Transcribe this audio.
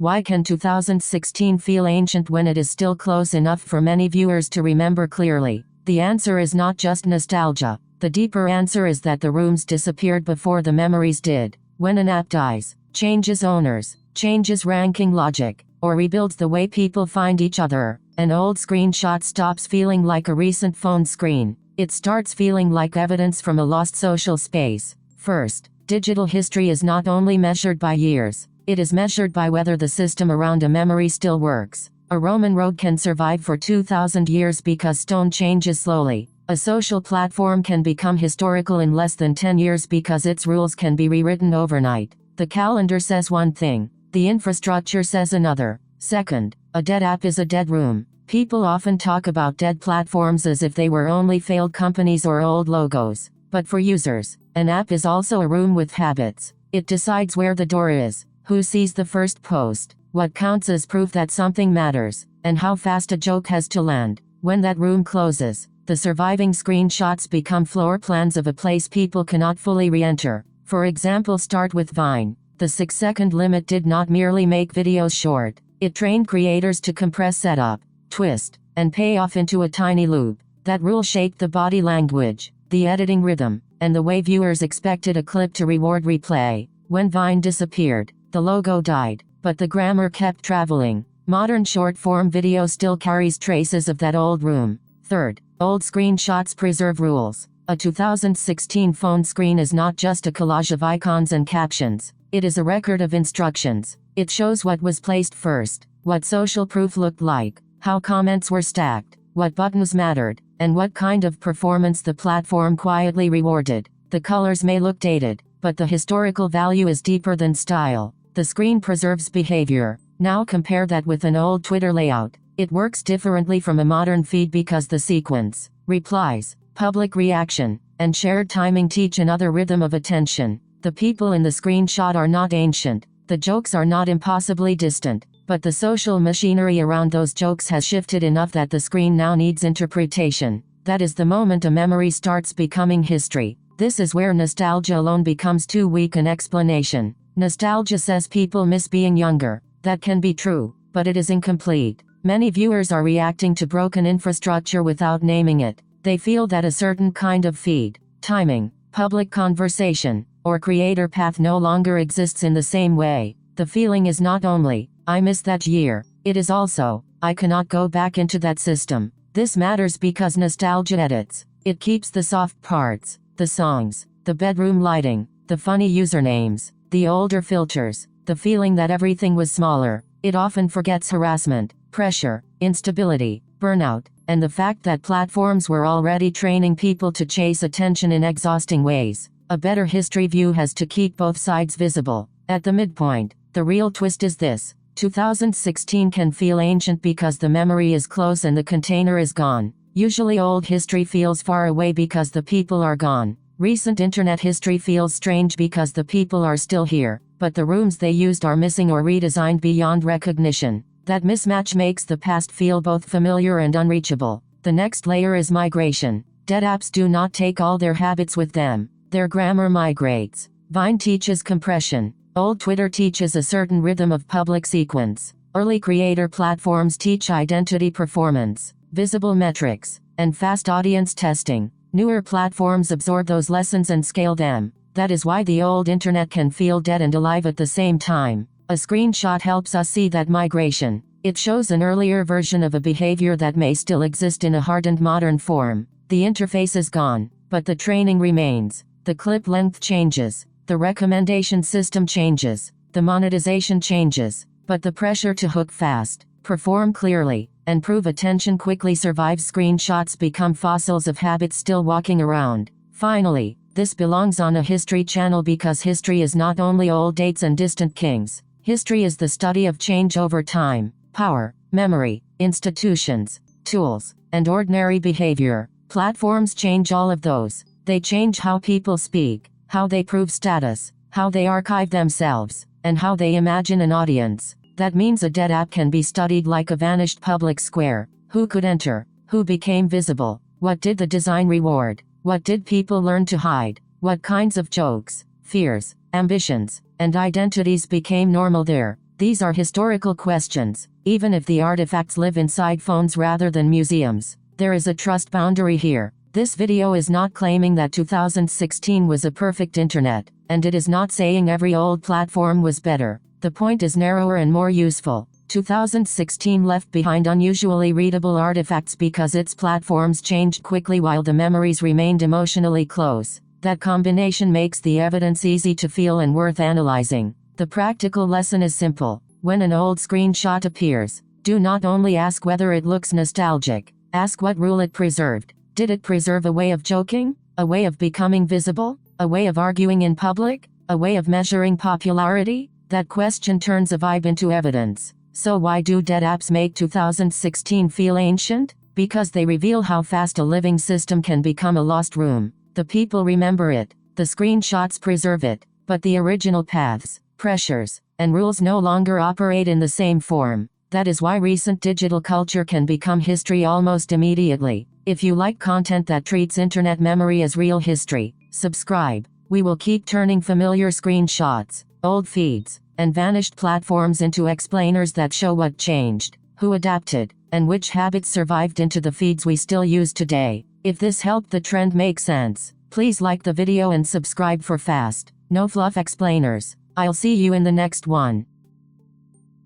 Why can 2016 feel ancient when it is still close enough for many viewers to remember clearly? The answer is not just nostalgia. The deeper answer is that the rooms disappeared before the memories did. When an app dies, changes owners, changes ranking logic, or rebuilds the way people find each other, an old screenshot stops feeling like a recent phone screen. It starts feeling like evidence from a lost social space. First, digital history is not only measured by years. It is measured by whether the system around a memory still works. A Roman road can survive for 2,000 years because stone changes slowly. A social platform can become historical in less than 10 years because its rules can be rewritten overnight. The calendar says one thing, the infrastructure says another. Second, a dead app is a dead room. People often talk about dead platforms as if they were only failed companies or old logos. But for users, an app is also a room with habits. It decides where the door is, who sees the first post, what counts as proof that something matters, and how fast a joke has to land. When that room closes, the surviving screenshots become floor plans of a place people cannot fully re-enter. For example, start with Vine. The 6-second limit did not merely make videos short. It trained creators to compress setup, twist, and payoff into a tiny loop. That rule shaped the body language, the editing rhythm, and the way viewers expected a clip to reward replay. When Vine disappeared, the logo died, but the grammar kept traveling. Modern short-form video still carries traces of that old room. Third, old screenshots preserve rules. A 2016 phone screen is not just a collage of icons and captions. It is a record of instructions. It shows what was placed first, what social proof looked like, how comments were stacked, what buttons mattered, and what kind of performance the platform quietly rewarded. The colors may look dated, but the historical value is deeper than style. The screen preserves behavior. Now compare that with an old Twitter layout. It works differently from a modern feed because the sequence, replies, public reaction, and shared timing teach another rhythm of attention. The people in the screenshot are not ancient. The jokes are not impossibly distant. But the social machinery around those jokes has shifted enough that the screen now needs interpretation. That is the moment a memory starts becoming history. This is where nostalgia alone becomes too weak an explanation. Nostalgia says people miss being younger. That can be true, but it is incomplete. Many viewers are reacting to broken infrastructure without naming it. They feel that a certain kind of feed, timing, public conversation, or creator path no longer exists in the same way. The feeling is not only, I miss that year, it is also, I cannot go back into that system. This matters because nostalgia edits. It keeps the soft parts, the songs, the bedroom lighting, the funny usernames, the older filters, the feeling that everything was smaller. It often forgets harassment, pressure, instability, burnout, and the fact that platforms were already training people to chase attention in exhausting ways. A better history view has to keep both sides visible. At the midpoint, the real twist is this. 2016 can feel ancient because the memory is close and the container is gone. Usually old history feels far away because the people are gone. Recent internet history feels strange because the people are still here, but the rooms they used are missing or redesigned beyond recognition. That mismatch makes the past feel both familiar and unreachable. The next layer is migration. Dead apps do not take all their habits with them. Their grammar migrates. Vine teaches compression. Old Twitter teaches a certain rhythm of public sequence. Early creator platforms teach identity performance, visible metrics, and fast audience testing. Newer platforms absorb those lessons and scale them. That is why the old internet can feel dead and alive at the same time. A screenshot helps us see that migration. It shows an earlier version of a behavior that may still exist in a hardened modern form. The interface is gone, but the training remains. The clip length changes. The recommendation system changes. The monetization changes. But the pressure to hook fast, perform clearly, and prove attention quickly survives. Screenshots become fossils of habits still walking around. Finally, this belongs on a history channel because history is not only old dates and distant kings. History is the study of change over time, power, memory, institutions, tools, and ordinary behavior. Platforms change all of those. They change how people speak, how they prove status, how they archive themselves, and how they imagine an audience. That means a dead app can be studied like a vanished public square. Who could enter? Who became visible? What did the design reward? What did people learn to hide? What kinds of jokes, fears, ambitions, and identities became normal there? These are historical questions. Even if the artifacts live inside phones rather than museums, there is a trust boundary here. This video is not claiming that 2016 was a perfect internet, and it is not saying every old platform was better. The point is narrower and more useful. 2016 left behind unusually readable artifacts because its platforms changed quickly while the memories remained emotionally close. That combination makes the evidence easy to feel and worth analyzing. The practical lesson is simple. When an old screenshot appears, do not only ask whether it looks nostalgic, ask what rule it preserved. Did it preserve a way of joking? A way of becoming visible? A way of arguing in public? A way of measuring popularity? That question turns a vibe into evidence. So why do dead apps make 2016 feel ancient? Because they reveal how fast a living system can become a lost room. The people remember it, the screenshots preserve it, but the original paths, pressures, and rules no longer operate in the same form. That is why recent digital culture can become history almost immediately. If you like content that treats internet memory as real history, subscribe. We will keep turning familiar screenshots, old feeds, and vanished platforms into explainers that show what changed, who adapted, and which habits survived into the feeds we still use today. If this helped the trend make sense, please like the video and subscribe for fast, no fluff explainers. I'll see you in the next one.